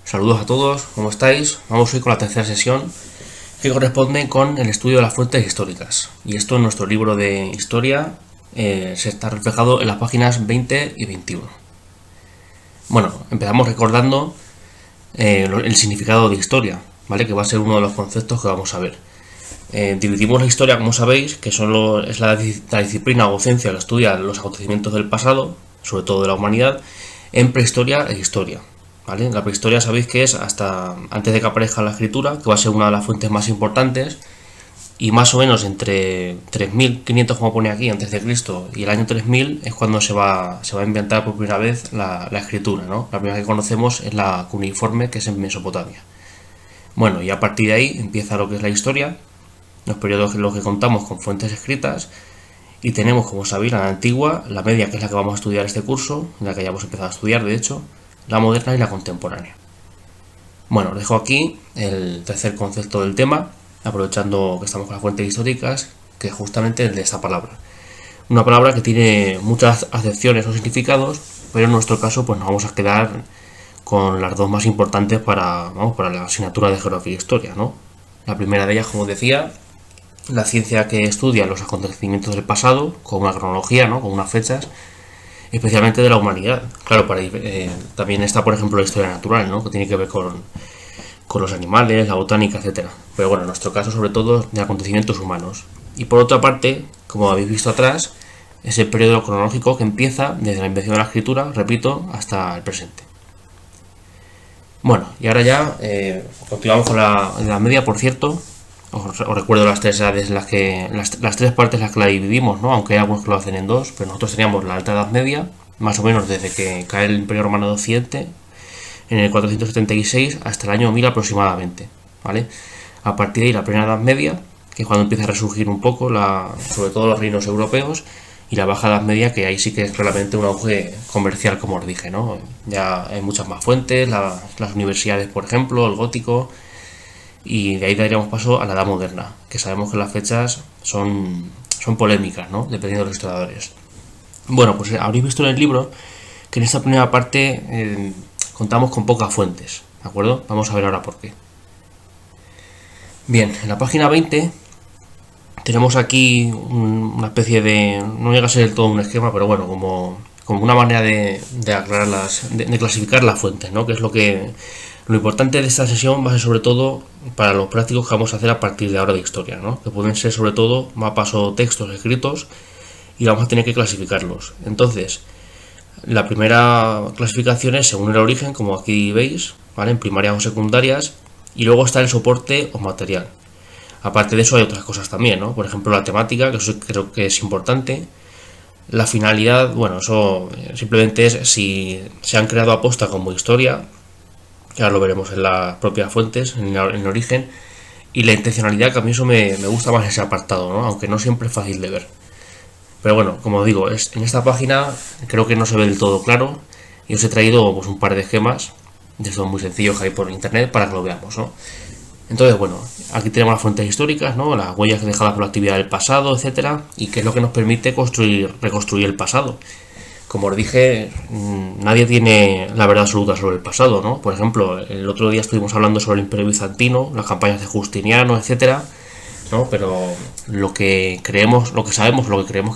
Saludos a todos, ¿cómo estáis? Vamos hoy con la tercera sesión que corresponde con el estudio de las fuentes históricas. Y esto en nuestro libro de historia se está reflejado en las páginas 20 y 21. Bueno, empezamos recordando el significado de historia, ¿vale? Que va a ser uno de los conceptos que vamos a ver. Dividimos la historia, como sabéis, que es la disciplina o docencia que estudia los acontecimientos del pasado, sobre todo de la humanidad, en prehistoria e historia. ¿Vale? La prehistoria sabéis que es hasta antes de que aparezca la escritura, que va a ser una de las fuentes más importantes, y más o menos entre 3500, como pone aquí, antes de Cristo, y el año 3000 es cuando se va a inventar por primera vez la escritura, ¿no? La primera que conocemos es la cuneiforme, que es en Mesopotamia. Bueno, y a partir de ahí empieza lo que es la historia, los periodos en los que contamos con fuentes escritas, y tenemos, como sabéis, la antigua, la media, que es la que vamos a estudiar este curso, la que ya hemos empezado a estudiar, de hecho, la moderna y la contemporánea. Bueno, os dejo aquí el tercer concepto del tema, aprovechando que estamos con las fuentes históricas, que es justamente el de esta palabra. Una palabra que tiene muchas acepciones o significados, pero en nuestro caso pues nos vamos a quedar con las dos más importantes para la asignatura de geografía e historia, ¿no? La primera de ellas, como decía, la ciencia que estudia los acontecimientos del pasado, con una cronología, ¿no? Con unas fechas, especialmente de la humanidad. Claro, también está, por ejemplo, la historia natural, ¿no? Que tiene que ver con los animales, la botánica, etcétera. Pero bueno, en nuestro caso, sobre todo, de acontecimientos humanos. Y por otra parte, como habéis visto atrás, es el periodo cronológico que empieza desde la invención de la escritura, repito, hasta el presente. Bueno, y ahora ya continuamos con la Edad Media. Por cierto, os recuerdo las tres edades, las tres partes en las que la dividimos, ¿no? Aunque hay algunos que lo hacen en dos, pero nosotros teníamos la Alta Edad Media, más o menos desde que cae el Imperio Romano de Occidente, en el 476 hasta el año 1000 aproximadamente, ¿vale? A partir de ahí la Primera Edad Media, que es cuando empieza a resurgir un poco, sobre todo los reinos europeos, y la Baja Edad Media, que ahí sí que es realmente un auge comercial, como os dije, ¿no? Ya hay muchas más fuentes, las universidades, por ejemplo, el gótico, y de ahí daríamos paso a la Edad Moderna, que sabemos que las fechas son polémicas, ¿no? Dependiendo de los historiadores. Bueno, pues habréis visto en el libro que en esta primera parte contamos con pocas fuentes, ¿de acuerdo? Vamos a ver ahora por qué. Bien, en la página 20 tenemos aquí una especie de... no llega a ser del todo un esquema, pero bueno, como una manera de aclarar de clasificar las fuentes, ¿no? Que es lo importante de esta sesión va a ser sobre todo para los prácticos que vamos a hacer a partir de ahora de historia, ¿no? Que pueden ser sobre todo mapas o textos escritos y vamos a tener que clasificarlos. Entonces, la primera clasificación es según el origen, como aquí veis, ¿vale? En primarias o secundarias, y luego está el soporte o material. Aparte de eso hay otras cosas también, ¿no? Por ejemplo, la temática, que eso creo que es importante. La finalidad, bueno, eso simplemente es si se han creado aposta como historia, que ahora lo veremos en las propias fuentes, en el origen, y la intencionalidad, que a mí eso me gusta más ese apartado, ¿no? Aunque no siempre es fácil de ver. Pero bueno, como digo, en esta página creo que no se ve del todo claro, y os he traído pues un par de esquemas de estos muy sencillos que hay por internet para que lo veamos, ¿no? Entonces, bueno, aquí tenemos las fuentes históricas, ¿no? Las huellas dejadas por la actividad del pasado, etcétera, y que es lo que nos permite reconstruir el pasado. Como os dije, nadie tiene la verdad absoluta sobre el pasado, ¿no? Por ejemplo, el otro día estuvimos hablando sobre el Imperio Bizantino, las campañas de Justiniano, etcétera, ¿no? Pero lo que creemos que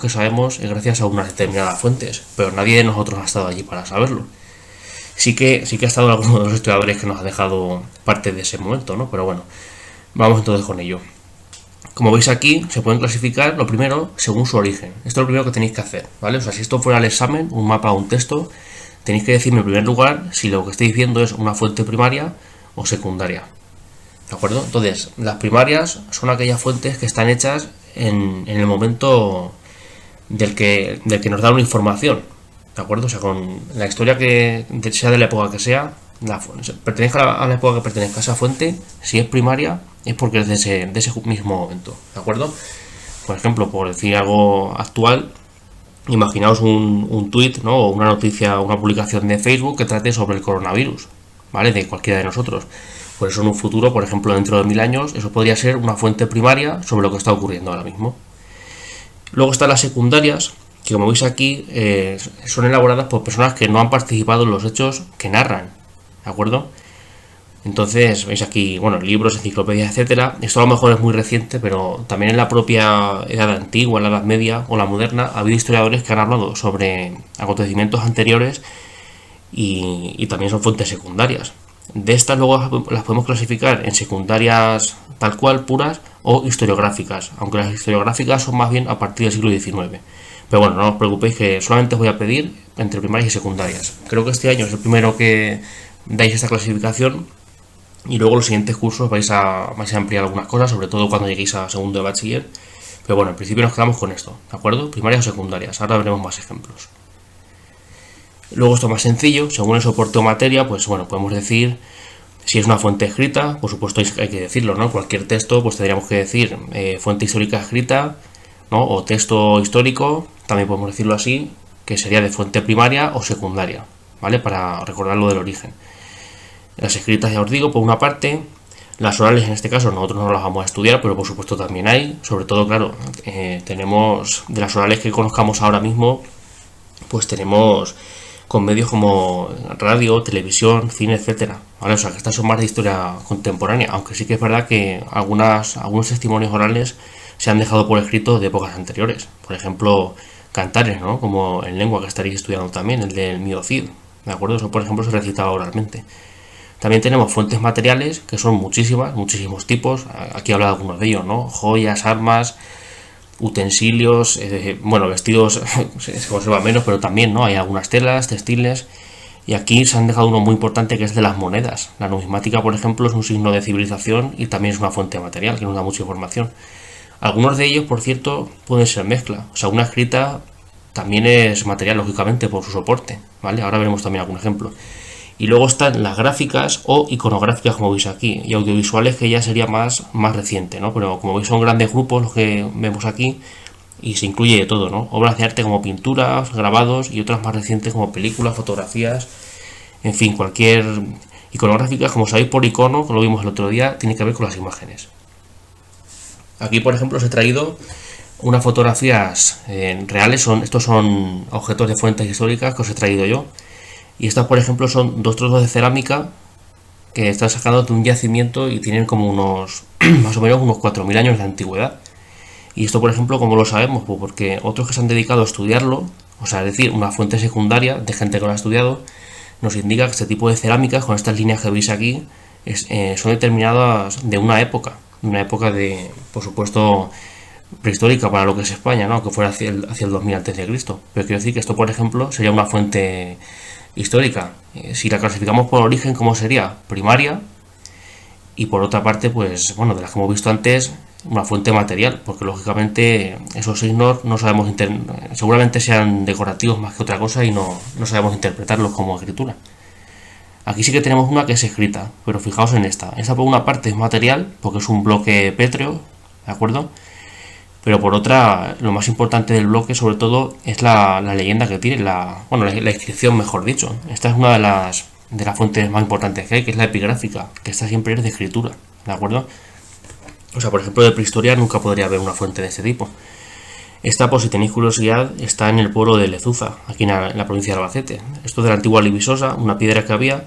sabemos es gracias a unas determinadas fuentes, pero nadie de nosotros ha estado allí para saberlo. Sí que ha estado alguno de los historiadores que nos ha dejado parte de ese momento, ¿no? Pero bueno, vamos entonces con ello. Como veis aquí, se pueden clasificar lo primero según su origen. Esto es lo primero que tenéis que hacer, ¿vale? O sea, si esto fuera el examen, un mapa o un texto, tenéis que decirme en primer lugar si lo que estáis viendo es una fuente primaria o secundaria, ¿de acuerdo? Entonces, las primarias son aquellas fuentes que están hechas en el momento del que nos dan una información, ¿de acuerdo? O sea, con la historia que sea de la época que sea, pertenezca a la época que pertenezca a esa fuente, si es primaria, es porque es de ese mismo momento, ¿de acuerdo? Por ejemplo, por decir algo actual, imaginaos un tweet, ¿no? O una noticia, una publicación de Facebook que trate sobre el coronavirus, ¿vale? De cualquiera de nosotros. Por eso en un futuro, por ejemplo, dentro de 1000 años, eso podría ser una fuente primaria sobre lo que está ocurriendo ahora mismo. Luego están las secundarias, que como veis aquí, son elaboradas por personas que no han participado en los hechos que narran, ¿de acuerdo? Entonces, veis aquí, bueno, libros, enciclopedias, etcétera. Esto a lo mejor es muy reciente, pero también en la propia Edad Antigua, la Edad Media o la Moderna, ha habido historiadores que han hablado sobre acontecimientos anteriores y también son fuentes secundarias. De estas luego las podemos clasificar en secundarias tal cual, puras, o historiográficas, aunque las historiográficas son más bien a partir del siglo XIX. Pero bueno, no os preocupéis que solamente os voy a pedir entre primarias y secundarias. Creo que este año es el primero que dais esta clasificación y luego los siguientes cursos vais a ampliar algunas cosas, sobre todo cuando lleguéis a segundo de bachiller. Pero bueno, en principio nos quedamos con esto, ¿de acuerdo? Primarias o secundarias, ahora veremos más ejemplos. Luego esto más sencillo, según el soporte o materia, pues bueno, podemos decir si es una fuente escrita, por supuesto hay que decirlo, ¿no? Cualquier texto, pues tendríamos que decir fuente histórica escrita, ¿no? O texto histórico, también podemos decirlo así, que sería de fuente primaria o secundaria, ¿vale? Para recordar lo del origen. Las escritas, ya os digo, por una parte, las orales en este caso nosotros no las vamos a estudiar, pero por supuesto también hay, sobre todo, claro, tenemos de las orales que conozcamos ahora mismo, pues tenemos con medios como radio, televisión, cine, etcétera, ¿vale? O sea que estas son más de historia contemporánea, aunque sí que es verdad que algunos testimonios orales se han dejado por escrito de épocas anteriores. Por ejemplo, cantares, ¿no? Como en lengua que estaréis estudiando también, el del Mio Cid, ¿de acuerdo? Eso, por ejemplo, se recitaba oralmente. También tenemos fuentes materiales, que son muchísimas, muchísimos tipos. Aquí habla de algunos de ellos, ¿no? Joyas, armas, utensilios, bueno, vestidos se conserva menos, pero también, ¿no? Hay algunas telas, textiles. Y aquí se han dejado uno muy importante que es de las monedas. La numismática, por ejemplo, es un signo de civilización y también es una fuente material que nos da mucha información. Algunos de ellos, por cierto, pueden ser mezcla. O sea, una escrita también es material, lógicamente, por su soporte, ¿vale? Ahora veremos también algún ejemplo. Y luego están las gráficas o iconográficas, como veis aquí, y audiovisuales, que ya sería más reciente, ¿no? Pero como veis son grandes grupos los que vemos aquí y se incluye de todo, ¿no? Obras de arte como pinturas, grabados y otras más recientes como películas, fotografías, en fin, cualquier iconográfica, como sabéis por icono, que lo vimos el otro día, tiene que ver con las imágenes. Aquí, por ejemplo, os he traído unas fotografías reales, estos son objetos de fuentes históricas que os he traído yo. Y estas, por ejemplo, son dos trozos de cerámica que están sacados de un yacimiento y tienen como unos, más o menos unos 4.000 años de antigüedad. Y esto, por ejemplo, ¿cómo lo sabemos? Pues porque otros que se han dedicado a estudiarlo, o sea, es decir, una fuente secundaria de gente que lo ha estudiado, nos indica que este tipo de cerámicas, con estas líneas que veis aquí, son determinadas de una época de, por supuesto, prehistórica para lo que es España, ¿no? Que fuera hacia el 2000 a.C. Pero quiero decir que esto, por ejemplo, sería una fuente histórica. Si la clasificamos por origen, ¿cómo sería? Primaria. Y por otra parte, pues bueno, de las que hemos visto antes, una fuente material, porque lógicamente esos signos no sabemos seguramente sean decorativos más que otra cosa y no sabemos interpretarlos como escritura. Aquí sí que tenemos una que es escrita, pero fijaos en esta. Esta por una parte es material, porque es un bloque pétreo, ¿de acuerdo? Pero por otra, lo más importante del bloque, sobre todo, es la leyenda que tiene, la inscripción, mejor dicho. Esta es una de las fuentes más importantes que hay, que es la epigráfica, que esta siempre es de escritura, ¿de acuerdo? O sea, por ejemplo, de prehistoria nunca podría haber una fuente de este tipo. Esta, por si tenéis curiosidad, está en el pueblo de Lezuza, aquí en la provincia de Albacete. Esto es de la antigua Libisosa, una piedra que había,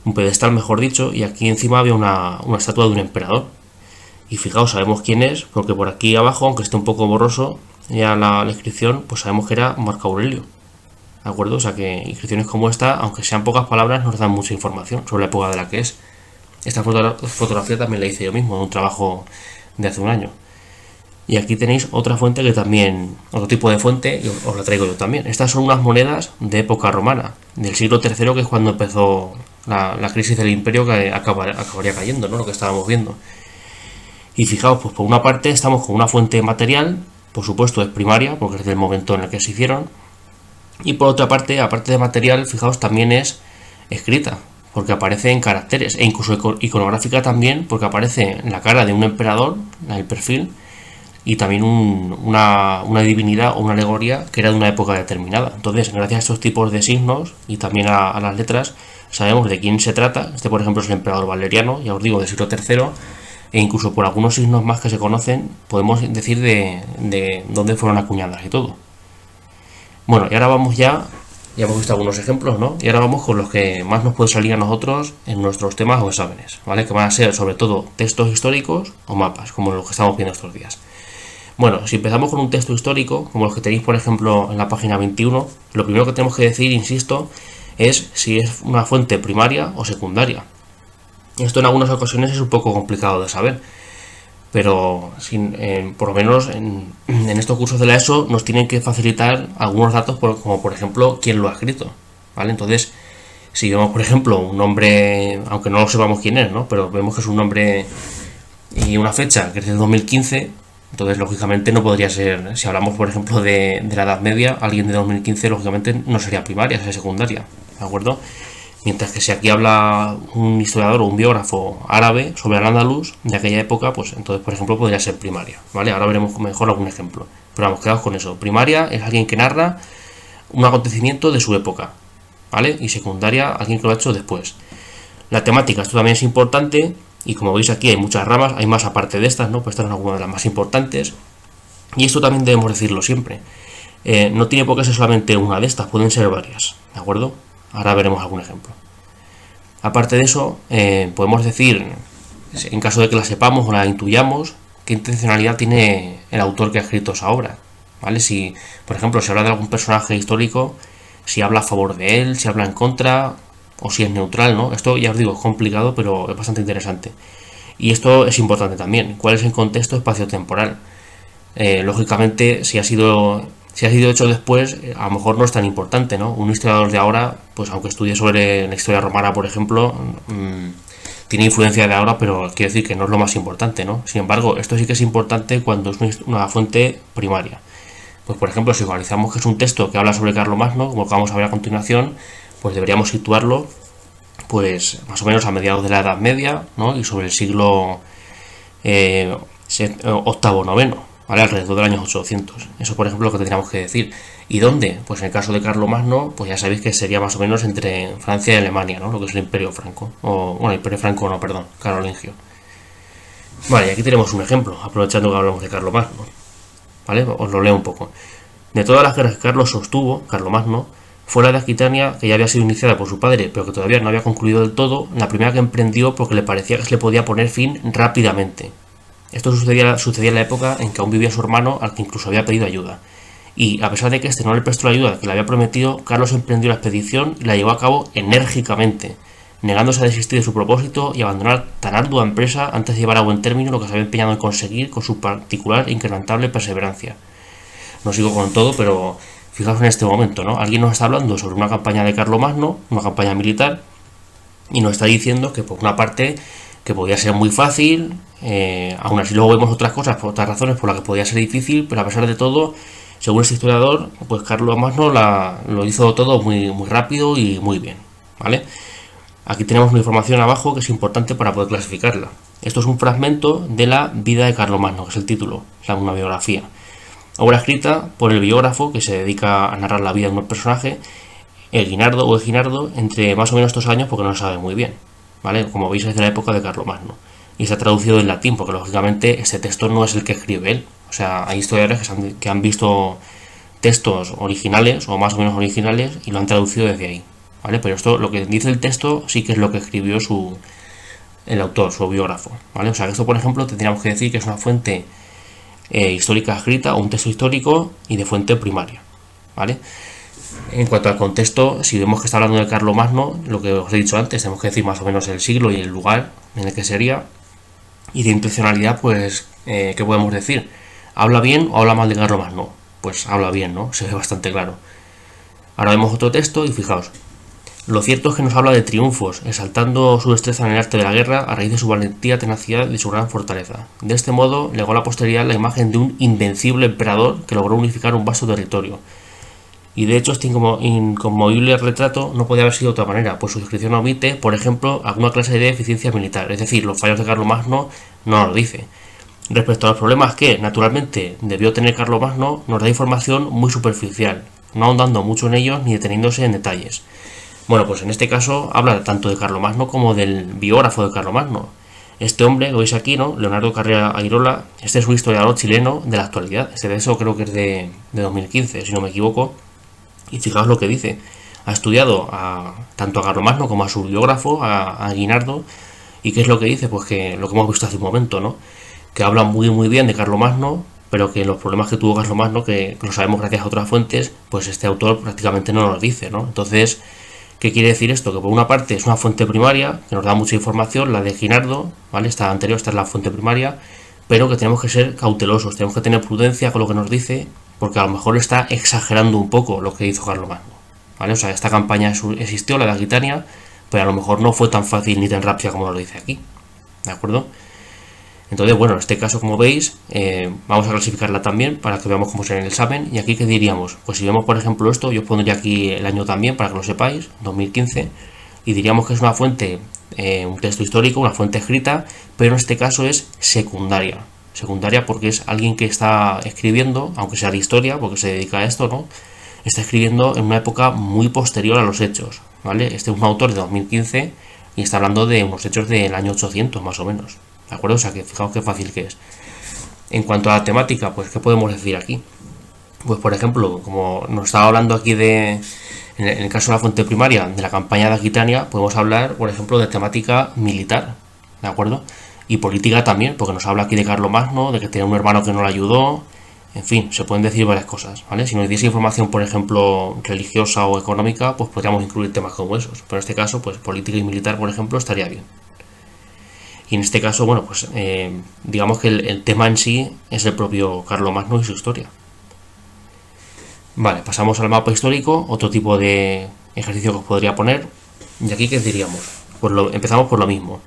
un pedestal, mejor dicho, y aquí encima había una estatua de un emperador. Y fijaos, sabemos quién es, porque por aquí abajo, aunque esté un poco borroso ya la inscripción, pues sabemos que era Marco Aurelio, ¿de acuerdo? O sea que inscripciones como esta, aunque sean pocas palabras, nos dan mucha información sobre la época de la que es. Esta fotografía también la hice yo mismo, en un trabajo de hace un año. Y aquí tenéis otra fuente que también, otro tipo de fuente, y os la traigo yo también. Estas son unas monedas de época romana, del siglo III, que es cuando empezó la crisis del imperio, que acabaría cayendo, ¿no? Lo que estábamos viendo. Y fijaos, pues por una parte estamos con una fuente material, por supuesto es primaria, porque es del momento en el que se hicieron. Y por otra parte, aparte de material, fijaos, también es escrita, porque aparece en caracteres, e incluso iconográfica también, porque aparece en la cara de un emperador, en el perfil, y también una divinidad o una alegoría que era de una época determinada. Entonces, gracias a estos tipos de signos y también a las letras, sabemos de quién se trata. Este, por ejemplo, es el emperador Valeriano, ya os digo, del siglo III, e incluso por algunos signos más que se conocen, podemos decir de dónde fueron acuñadas y todo. Bueno, y ahora vamos ya Ya hemos visto algunos ejemplos, ¿no? Y ahora vamos con los que más nos puede salir a nosotros en nuestros temas o exámenes, ¿vale? Que van a ser sobre todo textos históricos o mapas, como los que estamos viendo estos días. Bueno, si empezamos con un texto histórico, como los que tenéis por ejemplo en la página 21, lo primero que tenemos que decir, insisto, es si es una fuente primaria o secundaria. Esto en algunas ocasiones es un poco complicado de saber, pero por lo menos en estos cursos de la ESO nos tienen que facilitar algunos datos, como por ejemplo quién lo ha escrito, ¿vale? Entonces, si vemos por ejemplo un nombre, aunque no lo sepamos quién es, ¿no? Pero vemos que es un nombre y una fecha que es del 2015, entonces lógicamente no podría ser, si hablamos por ejemplo de la Edad Media, alguien de 2015 lógicamente no sería primaria, sería secundaria, ¿de acuerdo? Mientras que si aquí habla un historiador o un biógrafo árabe sobre Al-Ándalus de aquella época, pues entonces, por ejemplo, podría ser primaria, ¿vale? Ahora veremos mejor algún ejemplo. Pero vamos, quedaos con eso. Primaria es alguien que narra un acontecimiento de su época, ¿vale? Y secundaria, alguien que lo ha hecho después. La temática, esto también es importante, y como veis aquí hay muchas ramas, hay más aparte de estas, ¿no? Pues estas son algunas de las más importantes. Y esto también debemos decirlo siempre. No tiene por qué ser solamente una de estas, pueden ser varias, ¿de acuerdo? Ahora veremos algún ejemplo. Aparte de eso, podemos decir, en caso de que la sepamos o la intuyamos, qué intencionalidad tiene el autor que ha escrito esa obra, ¿vale? Si, por ejemplo, se habla de algún personaje histórico, si habla a favor de él, si habla en contra, o si es neutral, ¿no? Esto, ya os digo, es complicado, pero es bastante interesante. Y esto es importante también, ¿cuál es el contexto espaciotemporal? Lógicamente, si ha sido hecho después, a lo mejor no es tan importante, ¿no? Un historiador de ahora, pues aunque estudie sobre la historia romana, por ejemplo, tiene influencia de ahora, pero quiero decir que no es lo más importante, ¿no? Sin embargo, esto sí que es importante cuando es una fuente primaria. Pues por ejemplo, si analizamos que es un texto que habla sobre Carlomagno, como vamos a ver a continuación, pues deberíamos situarlo, pues más o menos a mediados de la Edad Media, ¿no? Y sobre el siglo octavo, noveno, ¿vale? Alrededor del año 800. Eso, por ejemplo, es lo que tendríamos que decir. ¿Y dónde? Pues en el caso de Carlomagno, pues ya sabéis que sería más o menos entre Francia y Alemania, ¿no? Lo que es el Imperio Franco. Bueno, el Imperio Franco no, perdón, carolingio. Vale, y aquí tenemos un ejemplo, aprovechando que hablamos de Carlomagno. ¿Vale? Os lo leo un poco. De todas las guerras que Carlos sostuvo, Carlomagno, fue la de Aquitania, que ya había sido iniciada por su padre, pero que todavía no había concluido del todo, la primera que emprendió porque le parecía que se le podía poner fin rápidamente. Esto sucedía en la época en que aún vivía su hermano, al que incluso había pedido ayuda. Y, a pesar de que este no le prestó la ayuda que le había prometido, Carlos emprendió la expedición y la llevó a cabo enérgicamente, negándose a desistir de su propósito y abandonar tan ardua empresa antes de llevar a buen término lo que se había empeñado en conseguir con su particular e inquebrantable perseverancia. No sigo con todo, pero fijaos en este momento, ¿no? Alguien nos está hablando sobre una campaña de Carlomagno, una campaña militar, y nos está diciendo que por una parte que podía ser muy fácil, aún así luego vemos otras cosas, por otras razones por las que podía ser difícil, pero a pesar de todo, según este historiador, pues Carlomagno lo hizo todo muy, muy rápido y muy bien, ¿vale? Aquí tenemos una información abajo que es importante para poder clasificarla. Esto es un fragmento de la vida de Carlomagno, que es el título, una biografía. Obra escrita por el biógrafo que se dedica a narrar la vida de un personaje, Eginardo o Eginardo, entre más o menos estos años porque no se sabe muy bien, ¿vale? Como veis es de la época de Carlomagno. Y está traducido en latín porque lógicamente este texto no es el que escribe él. O sea, hay historiadores que han visto textos originales o más o menos originales y lo han traducido desde ahí, ¿vale? Pero esto, lo que dice el texto, sí que es lo que escribió el autor, su biógrafo, ¿vale? O sea, que esto, por ejemplo, tendríamos que decir que es una fuente histórica escrita o un texto histórico y de fuente primaria, ¿vale? En cuanto al contexto, si vemos que está hablando de Carlomagno, lo que os he dicho antes, tenemos que decir más o menos el siglo y el lugar en el que sería. Y de intencionalidad, pues, ¿qué podemos decir? ¿Habla bien o habla mal de Carlomagno? Pues habla bien, ¿no? Se ve bastante claro. Ahora vemos otro texto y fijaos. Lo cierto es que nos habla de triunfos, exaltando su destreza en el arte de la guerra a raíz de su valentía, tenacidad y su gran fortaleza. De este modo, legó a la posteridad la imagen de un invencible emperador que logró unificar un vasto territorio. Y de hecho este inconmovible retrato no podía haber sido de otra manera, pues su descripción omite, por ejemplo, alguna clase de eficiencia militar, es decir, los fallos de Carlomagno no lo dice. Respecto a los problemas que, naturalmente, debió tener Carlomagno, nos da información muy superficial, no ahondando mucho en ellos ni deteniéndose en detalles. Bueno, pues en este caso habla tanto de Carlomagno como del biógrafo de Carlomagno. Este hombre, lo veis aquí, ¿no? Leonardo Carrera Airola, este es un historiador chileno de la actualidad, este de eso creo que es de 2015, si no me equivoco. Y fijaos lo que dice. ha estudiado tanto a Carlomagno como a su biógrafo, a Guinardo, y ¿qué es lo que dice? Pues que lo que hemos visto hace un momento, ¿no? Que habla muy bien de Carlomagno, pero que los problemas que tuvo Carlomagno, que lo sabemos gracias a otras fuentes, pues este autor prácticamente no nos dice, ¿no? Entonces, ¿qué quiere decir esto? Que por una parte es una fuente primaria, que nos da mucha información, la de Guinardo, ¿vale? Esta anterior, esta es la fuente primaria, pero que tenemos que ser cautelosos, tenemos que tener prudencia con lo que nos dice, porque a lo mejor está exagerando un poco lo que hizo Carlomagno, ¿vale? O sea, esta campaña existió, la de Aquitania, pero a lo mejor no fue tan fácil ni tan rápida como nos lo dice aquí, ¿de acuerdo? Entonces, bueno, en este caso, como veis, vamos a clasificarla también para que veamos cómo será en el examen. Y aquí, ¿qué diríamos? Pues si vemos, por ejemplo, esto, yo pondría aquí el año también para que lo sepáis, 2015, y diríamos que es una fuente, un texto histórico, una fuente escrita, pero en este caso es secundaria. Secundaria porque es alguien que está escribiendo, aunque sea de historia, porque se dedica a esto, ¿no? Está escribiendo en una época muy posterior a los hechos, ¿vale? Este es un autor de 2015 y está hablando de unos hechos del año 800, más o menos. ¿De acuerdo? O sea, que fijaos qué fácil que es. En cuanto a la temática, pues, ¿qué podemos decir aquí? Pues, por ejemplo, como nos estaba hablando aquí en el caso de la fuente primaria, de la campaña de Aquitania, podemos hablar, por ejemplo, de temática militar, ¿de acuerdo? Y política también, porque nos habla aquí de Carlomagno, de que tenía un hermano que no le ayudó, en fin, se pueden decir varias cosas, ¿vale? Si nos diese información, por ejemplo, religiosa o económica, pues podríamos incluir temas como esos. Pero en este caso, pues política y militar, por ejemplo, estaría bien. Y en este caso, bueno, pues digamos que el tema en sí es el propio Carlomagno y su historia. Vale, pasamos al mapa histórico, otro tipo de ejercicio que os podría poner. Y aquí, ¿qué diríamos? Pues empezamos por lo mismo.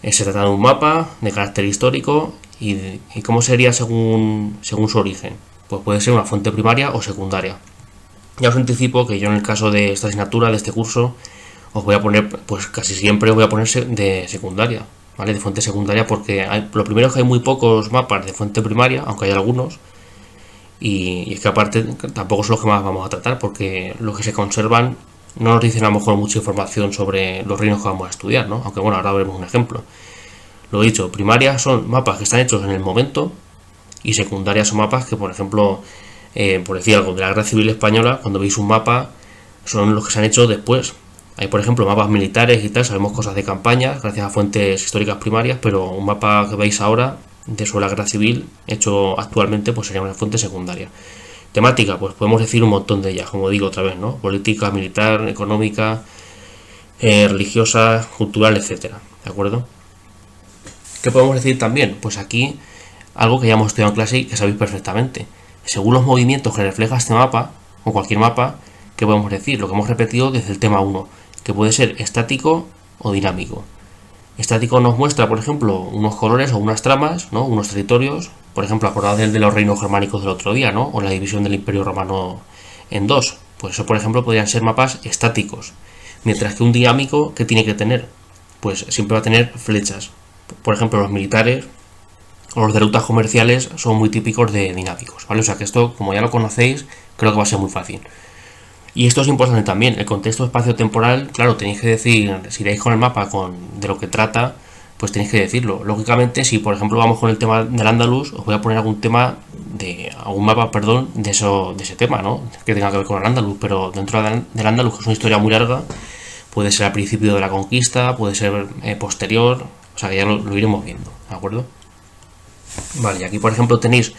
Se trata de un mapa de carácter histórico y ¿cómo sería según su origen? Pues puede ser una fuente primaria o secundaria. Ya os anticipo que yo en el caso de esta asignatura, de este curso, os voy a poner, pues casi siempre os voy a poner de secundaria, ¿vale? De fuente secundaria porque lo primero es que hay muy pocos mapas de fuente primaria, aunque hay algunos, y es que aparte tampoco son los que más vamos a tratar porque los que se conservan no nos dicen a lo mejor mucha información sobre los reinos que vamos a estudiar, ¿no? Aunque bueno, ahora veremos un ejemplo. Lo dicho, primaria son mapas que están hechos en el momento y secundarias son mapas que, por ejemplo, por decir algo, de la Guerra Civil Española, cuando veis un mapa, son los que se han hecho después. Hay, por ejemplo, mapas militares y tal, sabemos cosas de campañas gracias a fuentes históricas primarias, pero un mapa que veis ahora de sobre la Guerra Civil hecho actualmente pues sería una fuente secundaria. Temática, pues podemos decir un montón de ellas, como digo otra vez, ¿no? Política, militar, económica, religiosa, cultural, etcétera, ¿de acuerdo? ¿Qué podemos decir también? Pues aquí algo que ya hemos estudiado en clase y que sabéis perfectamente. Según los movimientos que refleja este mapa, o cualquier mapa, ¿qué podemos decir? Lo que hemos repetido desde el tema 1, que puede ser estático o dinámico. Estático nos muestra, por ejemplo, unos colores o unas tramas, ¿no? Unos territorios. Por ejemplo, acordaos del de los reinos germánicos del otro día, ¿no? O la división del Imperio Romano en dos. Pues eso, por ejemplo, podrían ser mapas estáticos. Mientras que un dinámico, ¿qué tiene que tener? Pues siempre va a tener flechas. Por ejemplo, los militares o los de rutas comerciales son muy típicos de dinámicos, ¿vale? O sea que esto, como ya lo conocéis, creo que va a ser muy fácil. Y esto es importante también, el contexto espacio-temporal, claro, tenéis que decir, si leéis con el mapa de lo que trata, pues tenéis que decirlo. Lógicamente, si por ejemplo vamos con el tema del Andalus, os voy a poner algún mapa, de ese tema, ¿no? Que tenga que ver con el Andalus, pero dentro del Andalus, que es una historia muy larga, puede ser al principio de la conquista, puede ser posterior, o sea que ya lo iremos viendo, ¿de acuerdo? Vale, y aquí por ejemplo tenéis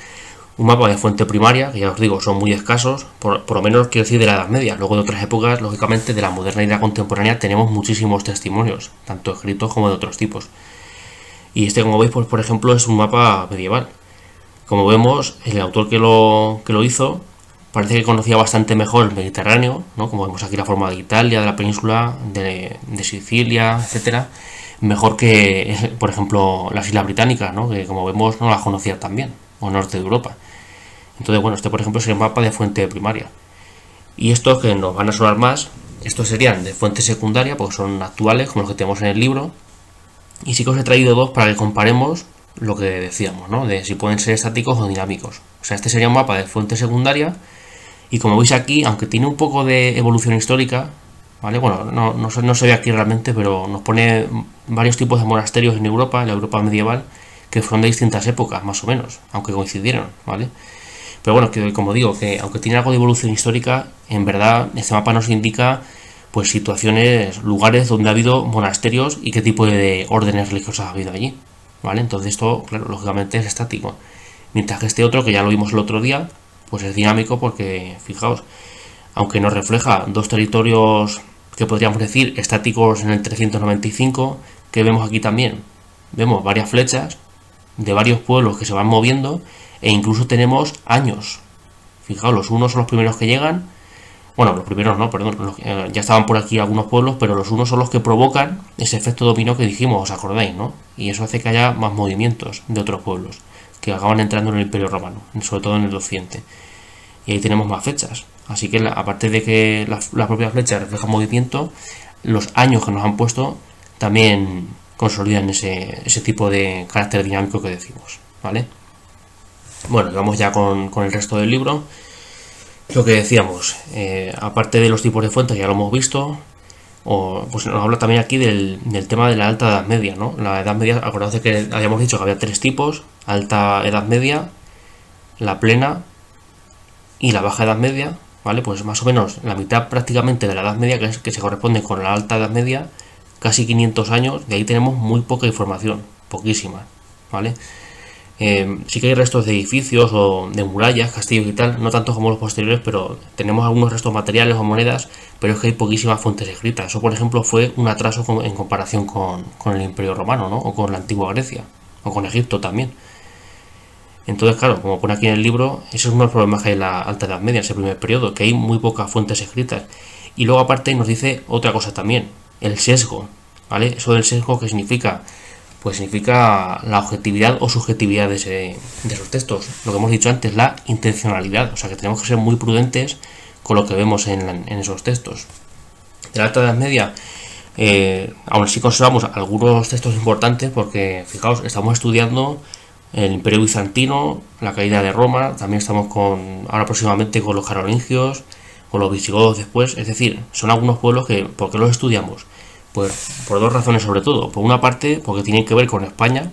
un mapa de fuente primaria, que ya os digo, son muy escasos, por lo menos quiero decir de la Edad Media. Luego de otras épocas, lógicamente, de la moderna y de la contemporánea, tenemos muchísimos testimonios, tanto escritos como de otros tipos. Y este, como veis, pues por ejemplo, es un mapa medieval. Como vemos, el autor que lo hizo parece que conocía bastante mejor el Mediterráneo, ¿no? Como vemos aquí la forma de Italia, de la península, de Sicilia, etcétera, mejor que, por ejemplo, las Islas Británicas, ¿no? Que como vemos no las conocía tan bien, o norte de Europa. Entonces, bueno, este por ejemplo sería un mapa de fuente primaria. Y estos que nos van a sonar más, estos serían de fuente secundaria, porque son actuales, como los que tenemos en el libro. Y sí que os he traído dos para que comparemos lo que decíamos, ¿no? De si pueden ser estáticos o dinámicos. O sea, este sería un mapa de fuente secundaria. Y como veis aquí, aunque tiene un poco de evolución histórica, ¿vale? Bueno, no se ve aquí realmente, pero nos pone varios tipos de monasterios en Europa, en la Europa medieval, que fueron de distintas épocas, más o menos, aunque coincidieron, ¿vale? Pero bueno, que como digo, que aunque tiene algo de evolución histórica, en verdad este mapa nos indica pues situaciones, lugares donde ha habido monasterios y qué tipo de órdenes religiosas ha habido allí, ¿vale? Entonces esto, claro, lógicamente es estático. Mientras que este otro, que ya lo vimos el otro día, pues es dinámico porque, fijaos, aunque nos refleja dos territorios que podríamos decir estáticos en el 395, que vemos aquí también. Vemos varias flechas de varios pueblos que se van moviendo e incluso tenemos años. Fijaos, los unos son los primeros que llegan. Bueno, los primeros no, perdón. Ya estaban por aquí algunos pueblos, pero los unos son los que provocan ese efecto dominó que dijimos, ¿os acordáis, no? Y eso hace que haya más movimientos de otros pueblos que acaban entrando en el Imperio Romano, sobre todo en el occidente. Y ahí tenemos más fechas. Así que aparte de que la propia flecha refleja movimiento, los años que nos han puesto también consolidan ese tipo de carácter dinámico que decimos, ¿vale? Bueno, vamos ya con el resto del libro. Lo que decíamos, aparte de los tipos de fuentes, ya lo hemos visto, pues nos habla también aquí del tema de la Alta Edad Media, ¿no? La Edad Media, acordaos de que habíamos dicho que había tres tipos: Alta Edad Media, la Plena y la Baja Edad Media, ¿vale? Pues más o menos la mitad prácticamente de la Edad Media, que se corresponde con la Alta Edad Media, casi 500 años, de ahí tenemos muy poca información, poquísima, ¿vale? Sí que hay restos de edificios o de murallas, castillos y tal, no tanto como los posteriores, pero tenemos algunos restos materiales o monedas, pero es que hay poquísimas fuentes escritas. Eso, por ejemplo, fue un atraso en comparación con el Imperio Romano, ¿no? O con la antigua Grecia, o con Egipto también. Entonces, claro, como pone aquí en el libro, ese es uno de los problemas que hay en la Alta Edad Media, ese primer periodo, que hay muy pocas fuentes escritas. Y luego aparte nos dice otra cosa también, el sesgo, ¿vale? Eso del sesgo, ¿qué significa? Pues significa la objetividad o subjetividad de esos textos. Lo que hemos dicho antes, la intencionalidad. O sea que tenemos que ser muy prudentes con lo que vemos en esos textos. De la Alta Edad Media, aún así conservamos algunos textos importantes porque, fijaos, estamos estudiando el Imperio Bizantino, la caída de Roma, también estamos ahora próximamente con los carolingios, con los visigodos después. Es decir, son algunos pueblos que, ¿por qué los estudiamos? Pues por dos razones sobre todo. Por una parte, porque tienen que ver con España,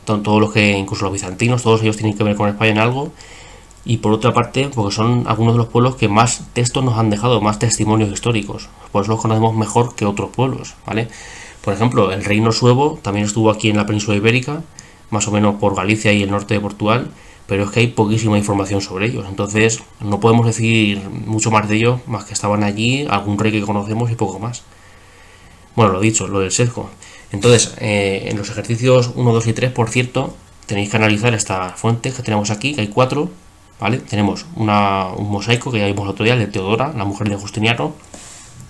todos los que, incluso los bizantinos, todos ellos tienen que ver con España en algo. Y por otra parte, porque son algunos de los pueblos que más textos nos han dejado, más testimonios históricos. Por eso los conocemos mejor que otros pueblos, ¿vale? Por ejemplo, el reino suevo también estuvo aquí en la península ibérica, más o menos por Galicia y el norte de Portugal, pero es que hay poquísima información sobre ellos. Entonces, no podemos decir mucho más de ellos, más que estaban allí, algún rey que conocemos y poco más. Bueno, lo dicho, lo del sesgo. Entonces, en los ejercicios 1, 2 y 3, por cierto, tenéis que analizar estas fuentes que tenemos aquí, que hay 4, ¿vale? Tenemos un mosaico que ya vimos el otro día, el de Teodora, la mujer de Justiniano.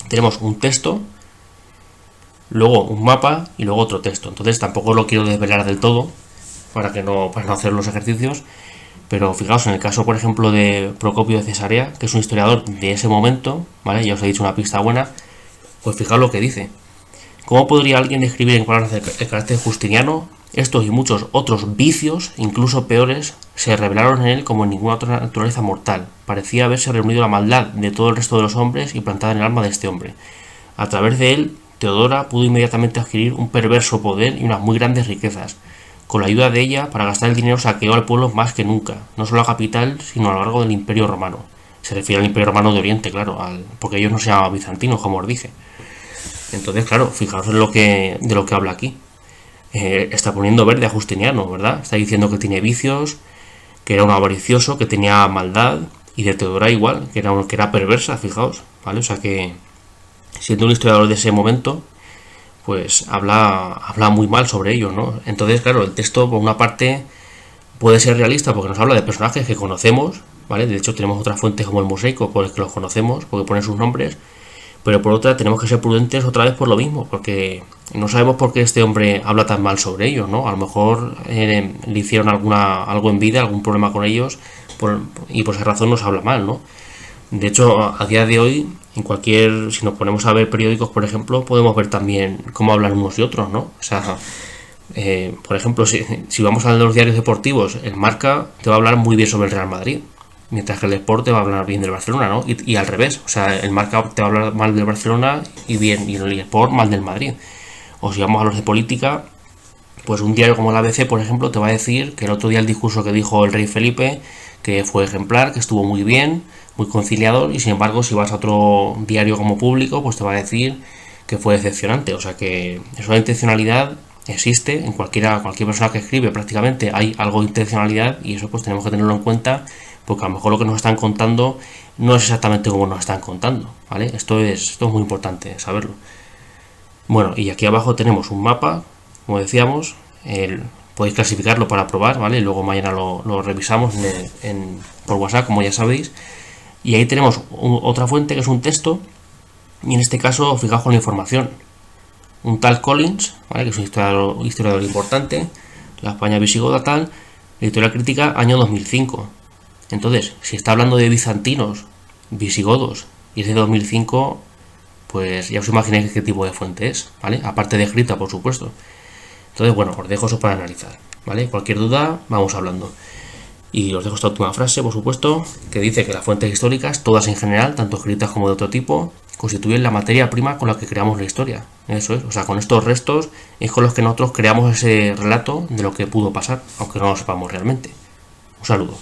Tenemos un texto, luego un mapa y luego otro texto. Entonces tampoco lo quiero desvelar del todo para no hacer los ejercicios. Pero fijaos, en el caso, por ejemplo, de Procopio de Cesarea, que es un historiador de ese momento, ¿vale? Ya os he dicho una pista buena, pues fijaos lo que dice. ¿Cómo podría alguien describir en palabras el carácter justiniano? Estos y muchos otros vicios, incluso peores, se revelaron en él como en ninguna otra naturaleza mortal. Parecía haberse reunido la maldad de todo el resto de los hombres y plantada en el alma de este hombre. A través de él, Teodora pudo inmediatamente adquirir un perverso poder y unas muy grandes riquezas. Con la ayuda de ella, para gastar el dinero saqueó al pueblo más que nunca, no solo a la capital, sino a lo largo del Imperio Romano. Se refiere al Imperio Romano de Oriente, claro, porque ellos no se llamaban bizantinos, como os dije. Entonces, claro, fijaos de lo que habla aquí. Está poniendo verde a Justiniano, ¿verdad? Está diciendo que tiene vicios, que era un avaricioso, que tenía maldad, y de Teodora igual, que era perversa, fijaos, ¿vale? O sea que, siendo un historiador de ese momento, pues habla muy mal sobre ellos, ¿no? Entonces, claro, el texto, por una parte, puede ser realista porque nos habla de personajes que conocemos, ¿vale? De hecho, tenemos otras fuentes como el mosaico por el que los conocemos, porque ponen sus nombres. Pero por otra tenemos que ser prudentes otra vez por lo mismo, porque no sabemos por qué este hombre habla tan mal sobre ellos, ¿no? A lo mejor le hicieron algo en vida, algún problema con ellos, y por esa razón nos habla mal, ¿no? De hecho, a día de hoy, si nos ponemos a ver periódicos, por ejemplo, podemos ver también cómo hablan unos y otros, ¿no? O sea, por ejemplo, si vamos a los diarios deportivos, el Marca te va a hablar muy bien sobre el Real Madrid, mientras que el Sport te va a hablar bien del Barcelona, ¿no? Y al revés, o sea, el Marca te va a hablar mal del Barcelona y el Sport mal del Madrid. O si vamos a los de política, Pues un diario como el ABC, por ejemplo, te va a decir que el otro día el discurso que dijo el rey Felipe, que fue ejemplar, que estuvo muy bien, muy conciliador, y sin embargo, si vas a otro diario como Público, pues te va a decir que fue decepcionante. O sea que eso de intencionalidad existe en cualquier persona que escribe, prácticamente hay algo de intencionalidad, y eso pues tenemos que tenerlo en cuenta, porque a lo mejor lo que nos están contando no es exactamente como nos están contando, ¿vale? Esto es muy importante saberlo. Bueno, y aquí abajo tenemos un mapa, como decíamos, podéis clasificarlo para probar, ¿vale? Y luego mañana lo revisamos por WhatsApp, como ya sabéis. Y ahí tenemos otra fuente que es un texto, y en este caso fijaos con la información. Un tal Collins, ¿vale? Que es un historiador importante, la España visigoda tal, editorial crítica año 2005. Entonces, si está hablando de bizantinos, visigodos, y es de 2005, pues ya os imagináis qué tipo de fuente es, ¿vale? Aparte de escrita, por supuesto. Entonces, bueno, os dejo eso para analizar, ¿vale? Cualquier duda, vamos hablando. Y os dejo esta última frase, por supuesto, que dice que las fuentes históricas, todas en general, tanto escritas como de otro tipo, constituyen la materia prima con la que creamos la historia. Eso es, o sea, con estos restos es con los que nosotros creamos ese relato de lo que pudo pasar, aunque no lo sepamos realmente. Un saludo.